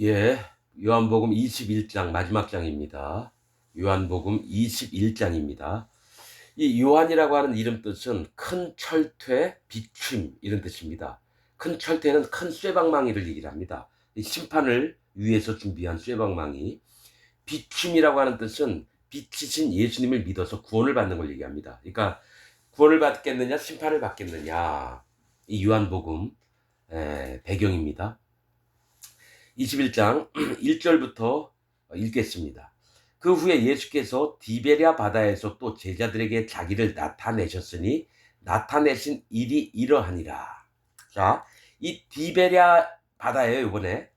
예, 요한복음 21장 마지막 장입니다. 요한복음 21장입니다. 이 요한이라고 하는 이름 뜻은 큰 철퇴, 비춤 이런 뜻입니다. 큰 철퇴는 큰 쇠방망이를 얘기를 합니다. 이 심판을 위해서 준비한 쇠방망이. 비춤이라고 하는 뜻은 빛이신 예수님을 믿어서 구원을 받는 걸 얘기합니다. 그러니까 구원을 받겠느냐, 심판을 받겠느냐. 이 요한복음 배경입니다. 21장 1절부터 읽겠습니다. 그 후에 예수께서 디베랴 바다에서 또 제자들에게 자기를 나타내셨으니 나타내신 일이 이러하니라. 자, 이 디베랴 바다예요. 이번에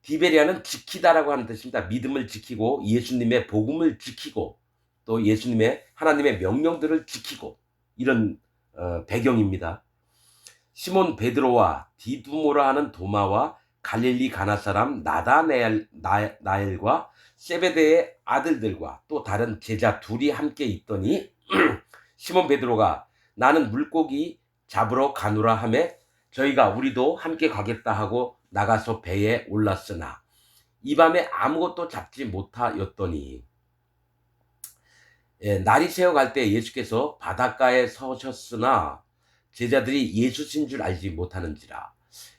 디베랴는 지키다라고 하는 뜻입니다. 믿음을 지키고 예수님의 복음을 지키고 또 예수님의 하나님의 명령들을 지키고 이런 배경입니다. 시몬 베드로와 디두모라 하는 도마와 갈릴리 가나 사람 나엘과 세베대의 아들들과 또 다른 제자 둘이 함께 있더니 시몬 베드로가 나는 물고기 잡으러 가노라 하매 저희가 우리도 함께 가겠다 하고 나가서 배에 올랐으나 이 밤에 아무것도 잡지 못하였더니 날이 새어갈 때 예수께서 바닷가에 서셨으나 제자들이 예수신 줄 알지 못하는지라.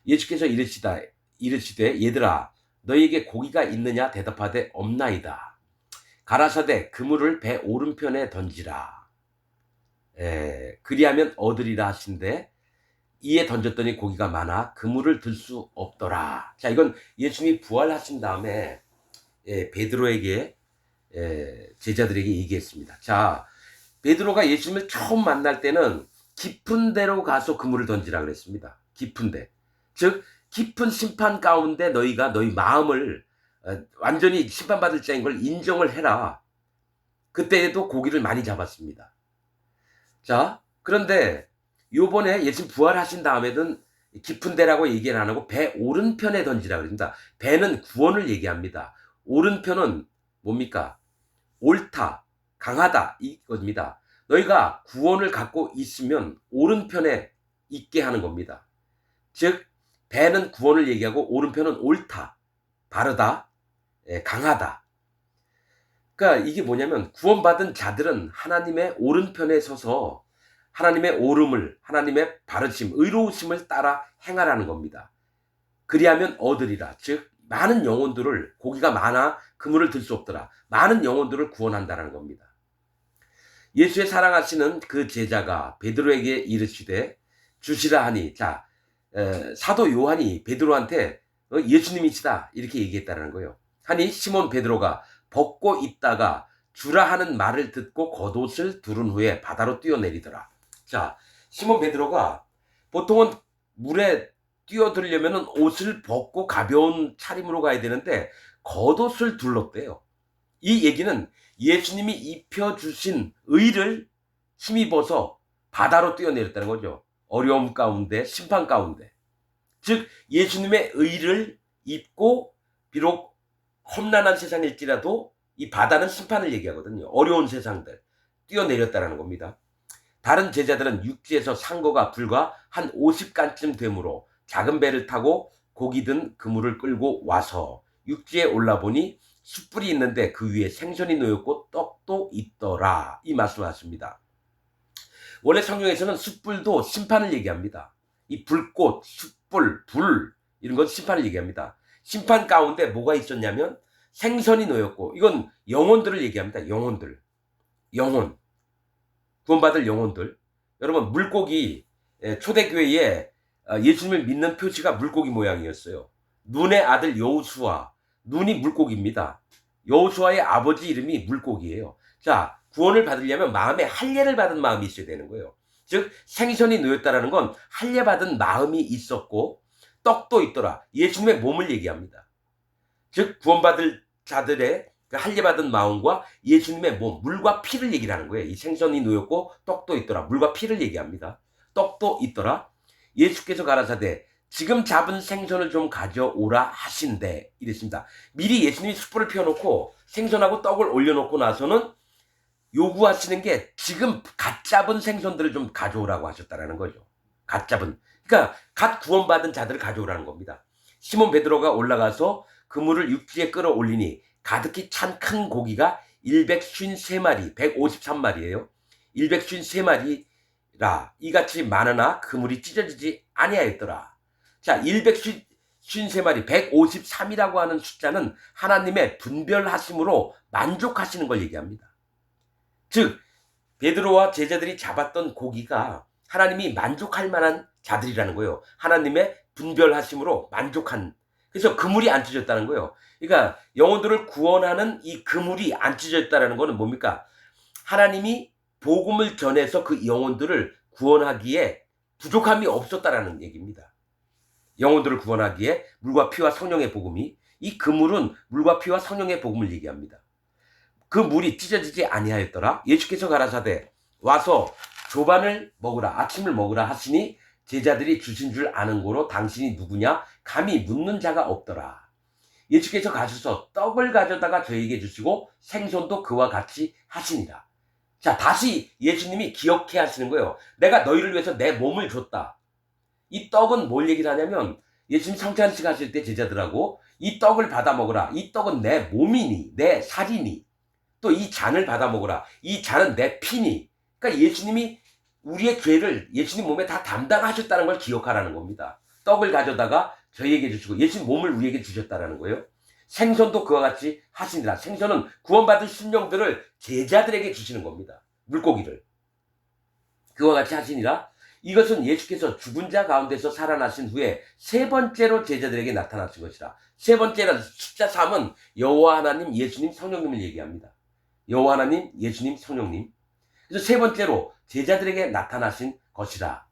예수께서 이르시되 얘들아 너희에게 고기가 있느냐 대답하되 없나이다. 가라사대 그물을 배 오른편에 던지라. 그리하면 얻으리라 하신대 이에 던졌더니 고기가 많아 그물을 들 수 없더라. 자, 이건 예수님이 부활하신 다음에 베드로에게 제자들에게 얘기했습니다. 자, 베드로가 예수님을 처음 만날 때는 깊은 데로 가서 그물을 던지라 그랬습니다. 깊은 데. 즉 깊은 심판 가운데 너희가 너희 마음을 완전히 심판받을 자인 걸 인정을 해라. 그때에도 고기를 많이 잡았습니다. 자, 그런데 요번에 예수님 부활하신 다음에는 깊은 데라고 얘기는 안 하고 배 오른편에 던지라 그럽니다. 배는 구원을 얘기합니다. 오른편은 뭡니까? 옳다, 강하다 이겁니다. 너희가 구원을 갖고 있으면 오른편에 있게 하는 겁니다. 즉 배는 구원을 얘기하고 오른편은 옳다, 바르다, 강하다. 그러니까 이게 뭐냐면 구원받은 자들은 하나님의 오른편에 서서 하나님의 옳음을, 하나님의 바르심, 의로우심을 따라 행하라는 겁니다. 그리하면 얻으리라. 즉 많은 영혼들을, 고기가 많아 그물을 들 수 없더라. 많은 영혼들을 구원한다는 겁니다. 예수의 사랑하시는 그 제자가 베드로에게 이르시되 주시라 하니, 자, 사도 요한이 베드로한테 예수님이시다 이렇게 얘기했다는 거예요. 하니 시몬 베드로가 벗고 있다가 주라 하는 말을 듣고 겉옷을 두른 후에 바다로 뛰어내리더라. 자, 시몬 베드로가 보통은 물에 뛰어들려면 옷을 벗고 가벼운 차림으로 가야 되는데 겉옷을 둘렀대요. 이 얘기는 예수님이 입혀주신 의를 힘입어서 바다로 뛰어내렸다는 거죠. 어려움 가운데, 심판 가운데. 즉 예수님의 의를 입고 비록 험난한 세상일지라도 이 바다는 심판을 얘기하거든요. 어려운 세상들 뛰어내렸다는 겁니다. 다른 제자들은 육지에서 산 거가 불과 한 50간쯤 되므로 작은 배를 타고 고기 든 그물을 끌고 와서 육지에 올라보니 숯불이 있는데 그 위에 생선이 놓였고 떡도 있더라. 이 말씀하십니다. 원래 성경에서는 숯불도 심판을 얘기합니다. 이 불꽃, 숯불, 불 이런 건 심판을 얘기합니다. 심판 가운데 뭐가 있었냐면 생선이 놓였고, 이건 영혼들을 얘기합니다. 영혼들, 영혼, 구원받을 영혼들. 여러분 물고기, 초대교회에 예수님을 믿는 표시가 물고기 모양이었어요. 눈의 아들 여호수아, 눈이 물고기입니다. 여호수아의 아버지 이름이 물고기예요. 자, 구원을 받으려면 마음에 할례를 받은 마음이 있어야 되는 거예요. 즉 생선이 놓였다라는 건 할례 받은 마음이 있었고 떡도 있더라. 예수님의 몸을 얘기합니다. 즉 구원받을 자들의 그 할례 받은 마음과 예수님의 몸, 물과 피를 얘기를 하는 거예요. 이 생선이 놓였고 떡도 있더라. 물과 피를 얘기합니다. 떡도 있더라. 예수께서 가라사대 지금 잡은 생선을 좀 가져오라 하신대 이랬습니다. 미리 예수님이 숯불을 피워놓고 생선하고 떡을 올려놓고 나서는 요구하시는 게 지금 갓 잡은 생선들을 좀 가져오라고 하셨다라는 거죠. 갓 잡은. 그러니까 갓 구원받은 자들을 가져오라는 겁니다. 시몬 베드로가 올라가서 그물을 육지에 끌어올리니 가득히 찬 큰 고기가 153마리, 153마리예요. 153마리라 이같이 많으나 그물이 찢어지지 아니하였더라. 자, 153마리, 153이라고 하는 숫자는 하나님의 분별하심으로 만족하시는 걸 얘기합니다. 즉 베드로와 제자들이 잡았던 고기가 하나님이 만족할 만한 자들이라는 거예요. 하나님의 분별하심으로 만족한. 그래서 그물이 안 찢어졌다는 거예요. 그러니까 영혼들을 구원하는 이 그물이 안 찢어졌다는 거는 뭡니까? 하나님이 복음을 전해서 그 영혼들을 구원하기에 부족함이 없었다라는 얘기입니다. 영혼들을 구원하기에 물과 피와 성령의 복음이, 이 그물은 물과 피와 성령의 복음을 얘기합니다. 그 물이 찢어지지 아니하였더라. 예수께서 가라사대 와서 조반을 먹으라, 아침을 먹으라 하시니 제자들이 주신 줄 아는 고로 당신이 누구냐 감히 묻는 자가 없더라. 예수께서 가셔서 떡을 가져다가 저에게 주시고 생선도 그와 같이 하시니라. 자, 다시 예수님이 기억해 하시는 거예요. 내가 너희를 위해서 내 몸을 줬다. 이 떡은 뭘 얘기를 하냐면 예수님 성찬식 하실 때 제자들하고 이 떡을 받아 먹으라. 이 떡은 내 몸이니, 내 살이니. 또 이 잔을 받아 먹으라. 이 잔은 내 피니. 그러니까 예수님이 우리의 죄를 예수님 몸에 다 담당하셨다는 걸 기억하라는 겁니다. 떡을 가져다가 저희에게 주시고 예수님 몸을 우리에게 주셨다는 거예요. 생선도 그와 같이 하시니라. 생선은 구원받은 심령들을 제자들에게 주시는 겁니다. 물고기를. 그와 같이 하시니라. 이것은 예수께서 죽은 자 가운데서 살아나신 후에 세 번째로 제자들에게 나타나신 것이라. 세 번째는 숫자 3은 여호와 하나님, 예수님, 성령님을 얘기합니다. 여호와 하나님, 예수님, 성령님. 그래서 세 번째로 제자들에게 나타나신 것이라.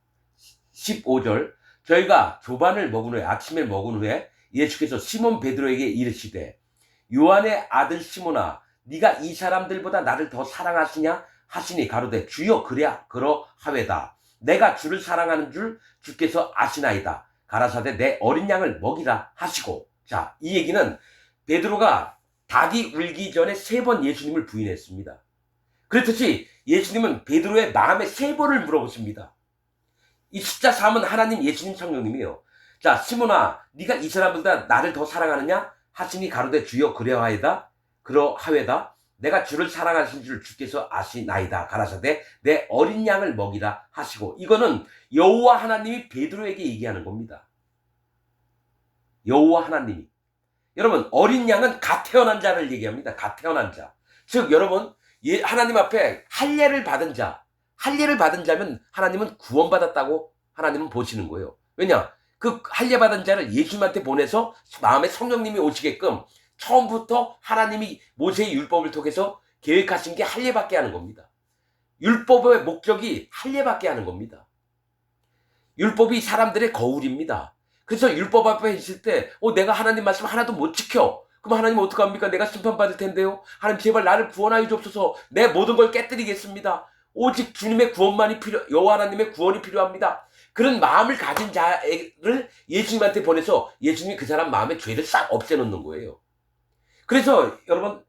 15절 저희가 조반을 먹은 후에, 아침을 먹은 후에 예수께서 시몬 베드로에게 이르시되 요한의 아들 시몬아 네가 이 사람들보다 나를 더 사랑하시냐 하시니 가로되 주여 그러하외다. 내가 주를 사랑하는 줄 주께서 아시나이다. 가라사대 내 어린 양을 먹이라 하시고. 자, 이 얘기는 베드로가 닭이 울기 전에 3번 예수님을 부인했습니다. 그렇듯이 예수님은 베드로의 마음에 3번을 물어보십니다. 이 숫자 3은 하나님, 예수님, 성령님이에요. 자, 시몬아 네가 이 사람보다 나를 더 사랑하느냐 하시니 가로되 주여 그러하외다. 내가 주를 사랑하신 줄 주께서 아시나이다. 가라사대 내 어린 양을 먹이라 하시고. 이거는 여호와 하나님이 베드로에게 얘기하는 겁니다. 여호와 하나님이. 여러분, 어린 양은 갓 태어난 자를 얘기합니다. 갓 태어난 자. 즉 여러분, 하나님 앞에 할례를 받은 자면 하나님은 구원받았다고 하나님은 보시는 거예요. 왜냐? 그 할례 받은 자를 예수님한테 보내서 마음에 성령님이 오시게끔 처음부터 하나님이 모세의 율법을 통해서 계획하신 게 할례받게 하는 겁니다. 율법의 목적이 할례받게 하는 겁니다. 율법이 사람들의 거울입니다. 그래서 율법 앞에 있을 때 내가 하나님 말씀 하나도 못 지켜. 그럼 하나님 어떡합니까? 내가 심판받을 텐데요. 하나님 제발 나를 구원하여 주옵소서. 내 모든 걸 깨뜨리겠습니다. 오직 주님의 구원만이 여호와 하나님의 구원이 필요합니다. 그런 마음을 가진 자를 예수님한테 보내서 예수님이 그 사람 마음의 죄를 싹 없애놓는 거예요. 그래서 여러분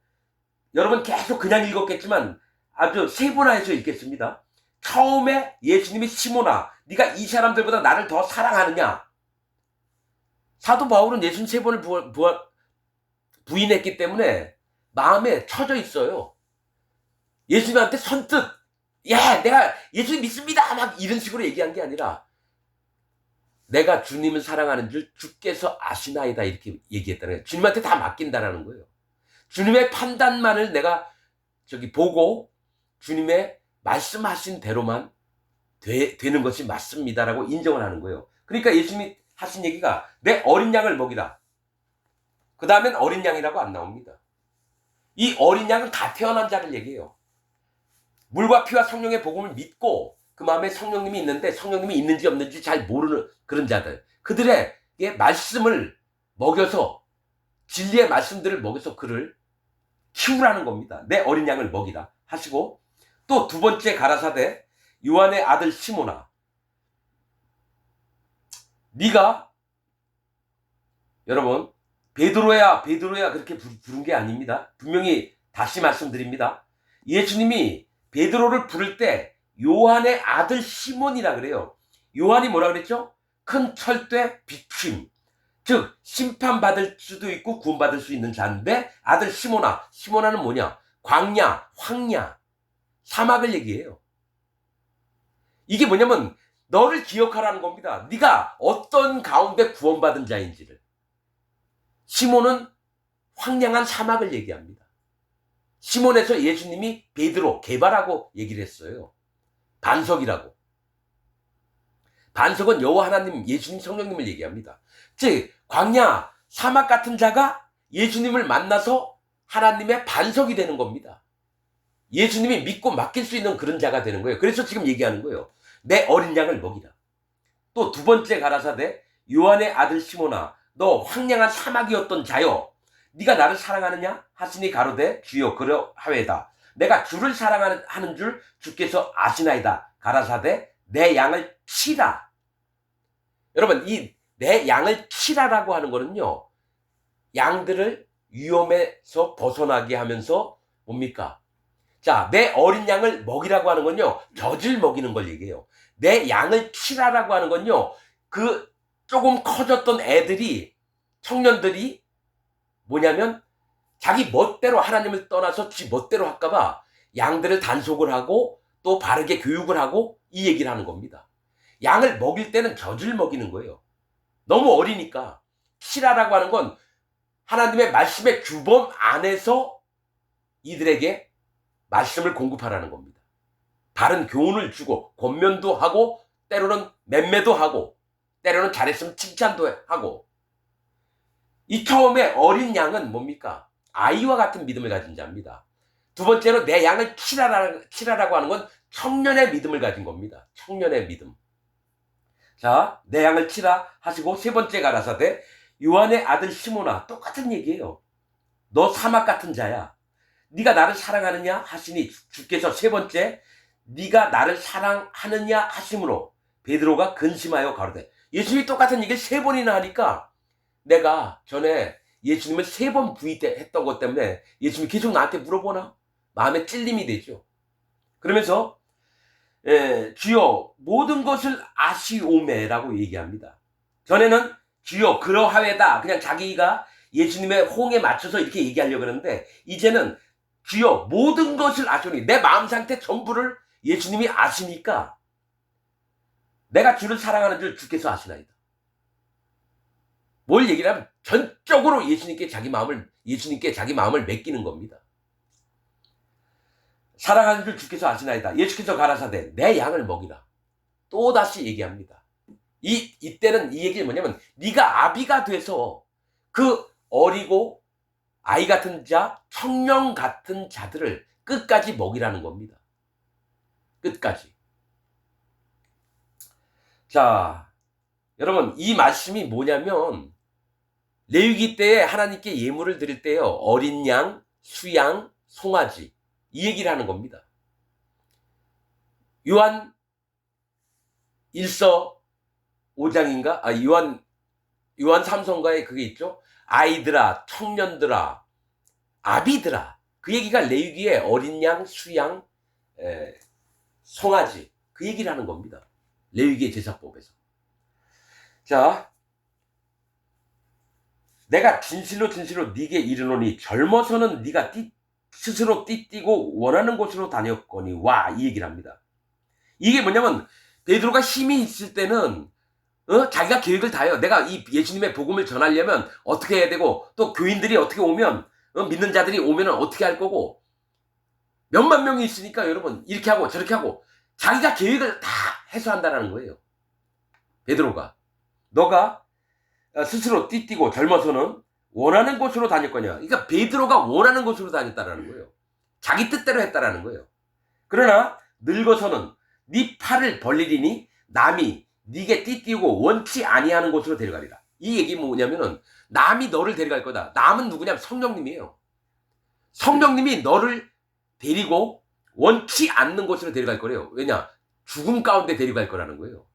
계속 그냥 읽었겠지만 아주 세분화해서 읽겠습니다. 처음에 예수님이 시몬아 네가 이 사람들보다 나를 더 사랑하느냐. 사도 바울은 예수님 3번을 부인했기 때문에 마음에 처져 있어요. 예수님한테 선뜻 내가 예수님 믿습니다 막 이런 식으로 얘기한 게 아니라 내가 주님을 사랑하는 줄 주께서 아시나이다 이렇게 얘기했다는 거예요. 주님한테 다 맡긴다라는 거예요. 주님의 판단만을 내가 보고 주님의 말씀하신 대로만 되는 것이 맞습니다라고 인정을 하는 거예요. 그러니까 예수님이 하신 얘기가 내 어린 양을 먹이라. 그 다음엔 어린 양이라고 안 나옵니다. 이 어린 양은 다 태어난 자를 얘기해요. 물과 피와 성령의 복음을 믿고 그 마음에 성령님이 있는데 성령님이 있는지 없는지 잘 모르는 그런 자들. 그들의 말씀을 먹여서 진리의 말씀들을 먹여서 그를 키우라는 겁니다. 내 어린 양을 먹이라 하시고 또 두 번째 가라사대 요한의 아들 시몬아 네가 여러분 베드로야 그렇게 부른 게 아닙니다. 분명히 다시 말씀드립니다. 예수님이 베드로를 부를 때 요한의 아들 시몬이라 그래요. 요한이 뭐라 그랬죠? 큰 철대 비추임. 즉 심판받을 수도 있고 구원받을 수 있는 자인데 아들 시몬아, 시몬아는 뭐냐? 광야, 황야, 사막을 얘기해요. 이게 뭐냐면 너를 기억하라는 겁니다. 네가 어떤 가운데 구원받은 자인지를. 시몬은 황량한 사막을 얘기합니다. 시몬에서 예수님이 베드로, 게바라고 얘기를 했어요. 반석이라고. 반석은 여호와 하나님, 예수님, 성령님을 얘기합니다. 즉 광야, 사막 같은 자가 예수님을 만나서 하나님의 반석이 되는 겁니다. 예수님이 믿고 맡길 수 있는 그런 자가 되는 거예요. 그래서 지금 얘기하는 거예요. 내 어린 양을 먹이라. 또 두 번째 가라사대 요한의 아들 시몬아, 너 황량한 사막이었던 자여, 네가 나를 사랑하느냐 하시니 가로되 주여 그러하외다. 내가 주를 사랑하는 줄 주께서 아시나이다. 가라사대 내 양을 치라. 여러분, 이 내 양을 치라라고 하는 거는요, 양들을 위험에서 벗어나게 하면서 뭡니까? 자, 내 어린 양을 먹이라고 하는 건요, 젖을 먹이는 걸 얘기해요. 내 양을 치라라고 하는 건요, 그 조금 커졌던 애들이, 청년들이 뭐냐면 자기 멋대로 하나님을 떠나서 지 멋대로 할까봐 양들을 단속을 하고 또 바르게 교육을 하고 이 얘기를 하는 겁니다. 양을 먹일 때는 젖을 먹이는 거예요. 너무 어리니까. 치라라고 하는 건 하나님의 말씀의 규범 안에서 이들에게 말씀을 공급하라는 겁니다. 바른 교훈을 주고 권면도 하고 때로는 맴매도 하고 때로는 잘했으면 칭찬도 하고. 이 처음에 어린 양은 뭡니까? 아이와 같은 믿음을 가진 자입니다. 두 번째로 내 양을 치라라고 하는 건 청년의 믿음을 가진 겁니다. 청년의 믿음. 자, 내 양을 치라 하시고 세 번째 가라사대 요한의 아들 시몬아, 똑같은 얘기예요. 너 사막 같은 자야. 네가 나를 사랑하느냐 하시니 주께서 세 번째 네가 나를 사랑하느냐 하심으로 베드로가 근심하여 가로되. 예수님이 똑같은 얘기를 세 번이나 하니까 내가 전에 예수님을 세 번 부인했던 것 때문에 예수님이 계속 나한테 물어보나? 마음에 찔림이 되죠. 그러면서 주여 모든 것을 아시오매라고 얘기합니다. 전에는 주여 그러하외다, 그냥 자기가 예수님의 호응에 맞춰서 이렇게 얘기하려고 그러는데 이제는 주여 모든 것을 아시오니, 내 마음 상태 전부를 예수님이 아시니까 내가 주를 사랑하는 줄 주께서 아시나이다. 뭘 얘기를 하면 전적으로 예수님께 자기 마음을 맡기는 겁니다. 사랑하는 줄 주께서 아시나이다. 예수께서 가라사대 내 양을 먹이라. 또 다시 얘기합니다. 이때는 이 얘기는 뭐냐면 네가 아비가 돼서 그 어리고 아이 같은 자, 청년 같은 자들을 끝까지 먹이라는 겁니다. 끝까지. 자, 여러분, 이 말씀이 뭐냐면 레위기 때에 하나님께 예물을 드릴 때요, 어린 양, 수양, 송아지, 이 얘기를 하는 겁니다. 요한 1서 5장인가? 요한 3서인가에 그게 있죠? 아이들아, 청년들아, 아비들아. 그 얘기가 레위기에 어린 양, 수양, 송아지, 그 얘기를 하는 겁니다. 레위기의 제사법에서. 자, 내가 진실로 네게 이르노니 젊어서는 네가 스스로 띠띠고 원하는 곳으로 다녔거니 와, 이 얘기를 합니다. 이게 뭐냐면 베드로가 힘이 있을 때는 자기가 계획을 다 해요. 내가 이 예수님의 복음을 전하려면 어떻게 해야 되고, 또 교인들이 어떻게 오면, 믿는 자들이 오면 어떻게 할 거고, 몇만 명이 있으니까 여러분 이렇게 하고 저렇게 하고 자기가 계획을 다 해서 한다는 거예요. 베드로가 너가 스스로 띠띠고 젊어서는 원하는 곳으로 다녔거냐. 그러니까 베드로가 원하는 곳으로 다녔다라는 거예요. 자기 뜻대로 했다라는 거예요. 그러나 늙어서는 네 팔을 벌리리니 남이 네게 띠띠고 원치 아니하는 곳으로 데려가리라. 이 얘기 뭐냐면은 남이 너를 데려갈 거다. 남은 누구냐면 성령님이에요. 성령님이 너를 데리고 원치 않는 곳으로 데려갈 거래요. 왜냐? 죽음 가운데 데려갈 거라는 거예요.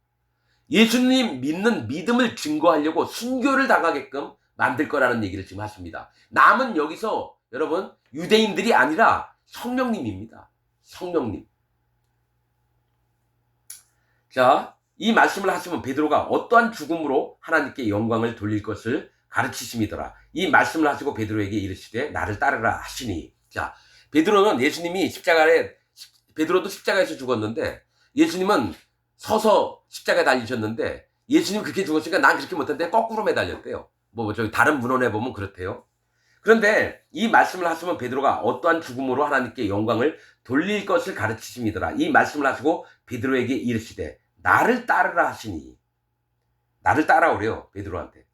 예수님 믿는 믿음을 증거하려고 순교를 당하게끔 만들 거라는 얘기를 지금 하십니다. 남은 여기서 여러분 유대인들이 아니라 성령님입니다. 성령님. 자, 이 말씀을 하시면 베드로가 어떠한 죽음으로 하나님께 영광을 돌릴 것을 가르치심이더라. 이 말씀을 하시고 베드로에게 이르시되 나를 따르라 하시니. 자, 베드로는 예수님이 베드로도 십자가에서 죽었는데 예수님은 서서 십자가에 달리셨는데 예수님 그렇게 죽었으니까 난 그렇게 못했는데 거꾸로 매달렸대요. 저기 다른 문헌에 보면 그렇대요. 그런데 이 말씀을 하시면 베드로가 어떠한 죽음으로 하나님께 영광을 돌릴 것을 가르치심이더라. 이 말씀을 하시고 베드로에게 이르시되 나를 따르라 하시니. 나를 따라오래요, 베드로한테.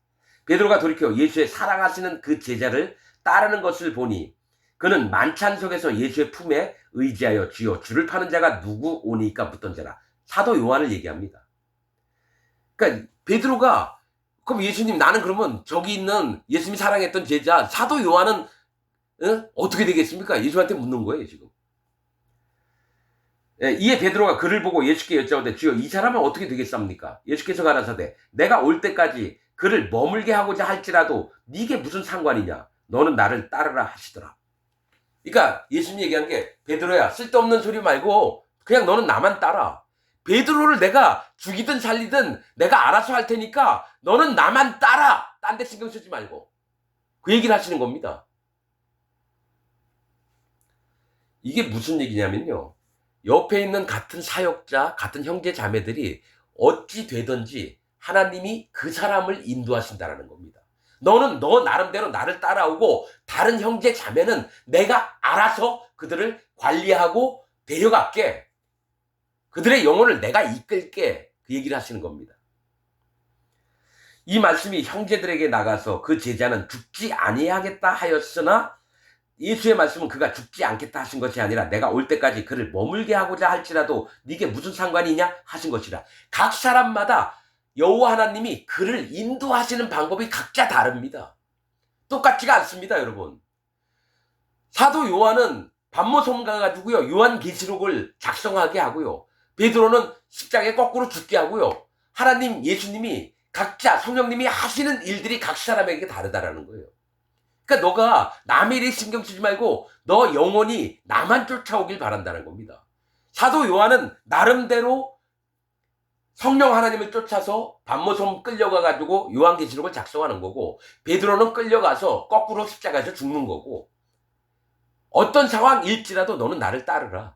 베드로가 돌이켜 예수의 사랑하시는 그 제자를 따르는 것을 보니 그는 만찬석에서 예수의 품에 의지하여 주여 주를 파는 자가 누구 오니까 묻던 자라. 사도 요한을 얘기합니다. 그러니까 베드로가 그럼 예수님 나는 그러면 저기 있는 예수님이 사랑했던 제자 사도 요한은 어떻게 되겠습니까? 예수한테 묻는 거예요 지금. 이에 베드로가 그를 보고 예수께 여짜오되 주여 이 사람은 어떻게 되겠습니까? 예수께서 가라사대 내가 올 때까지 그를 머물게 하고자 할지라도 네게 무슨 상관이냐? 너는 나를 따르라 하시더라. 그러니까 예수님이 얘기한 게 베드로야 쓸데없는 소리 말고 그냥 너는 나만 따라. 베드로를 내가 죽이든 살리든 내가 알아서 할 테니까 너는 나만 따라. 딴 데 신경 쓰지 말고. 그 얘기를 하시는 겁니다. 이게 무슨 얘기냐면요. 옆에 있는 같은 사역자, 같은 형제 자매들이 어찌 되든지 하나님이 그 사람을 인도하신다라는 겁니다. 너는 너 나름대로 나를 따라오고 다른 형제 자매는 내가 알아서 그들을 관리하고 데려갈게. 그들의 영혼을 내가 이끌게. 그 얘기를 하시는 겁니다. 이 말씀이 형제들에게 나가서 그 제자는 죽지 아니하겠다 하였으나 예수의 말씀은 그가 죽지 않겠다 하신 것이 아니라 내가 올 때까지 그를 머물게 하고자 할지라도 네게 무슨 상관이냐 하신 것이라. 각 사람마다 여호와 하나님이 그를 인도하시는 방법이 각자 다릅니다. 똑같지가 않습니다, 여러분. 사도 요한은 밤모섬 가가지고요 요한계시록을 작성하게 하고요. 베드로는 십자가에 거꾸로 죽게 하고요. 하나님 예수님이 각자 성령님이 하시는 일들이 각 사람에게 다르다라는 거예요. 그러니까 너가 남의 일에 신경 쓰지 말고 너 영혼이 나만 쫓아오길 바란다는 겁니다. 사도 요한은 나름대로 성령 하나님을 쫓아서 밤모섬 끌려가가지고 요한계시록을 작성하는 거고 베드로는 끌려가서 거꾸로 십자가에서 죽는 거고 어떤 상황일지라도 너는 나를 따르라.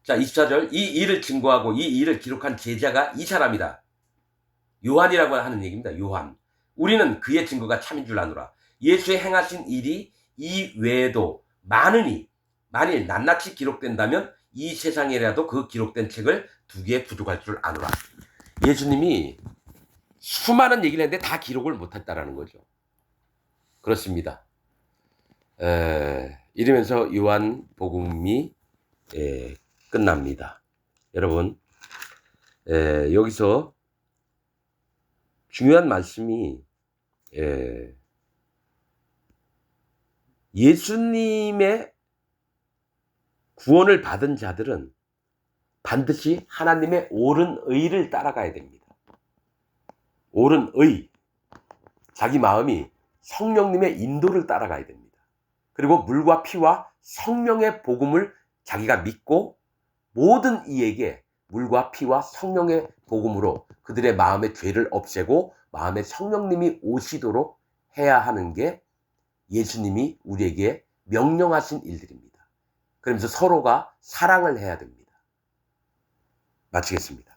자 24절 이 일을 증거하고 이 일을 기록한 제자가 이 사람이다. 요한이라고 하는 얘기입니다. 요한. 우리는 그의 증거가 참인 줄 아노라. 예수의 행하신 일이 이 외에도 많으니 만일 낱낱이 기록된다면 이 세상에라도 그 기록된 책을 2개 부족할 줄 아노라. 예수님이 수많은 얘기를 했는데 다 기록을 못했다라는 거죠. 그렇습니다. 이러면서 요한복음이 끝납니다. 여러분 여기서 중요한 말씀이 예수님의 구원을 받은 자들은 반드시 하나님의 옳은 의를 따라가야 됩니다. 옳은 의. 자기 마음이 성령님의 인도를 따라가야 됩니다. 그리고 물과 피와 성령의 복음을 자기가 믿고 모든 이에게 물과 피와 성령의 복음으로 그들의 마음의 죄를 없애고 마음에 성령님이 오시도록 해야 하는 게 예수님이 우리에게 명령하신 일들입니다. 그러면서 서로가 사랑을 해야 됩니다. 마치겠습니다.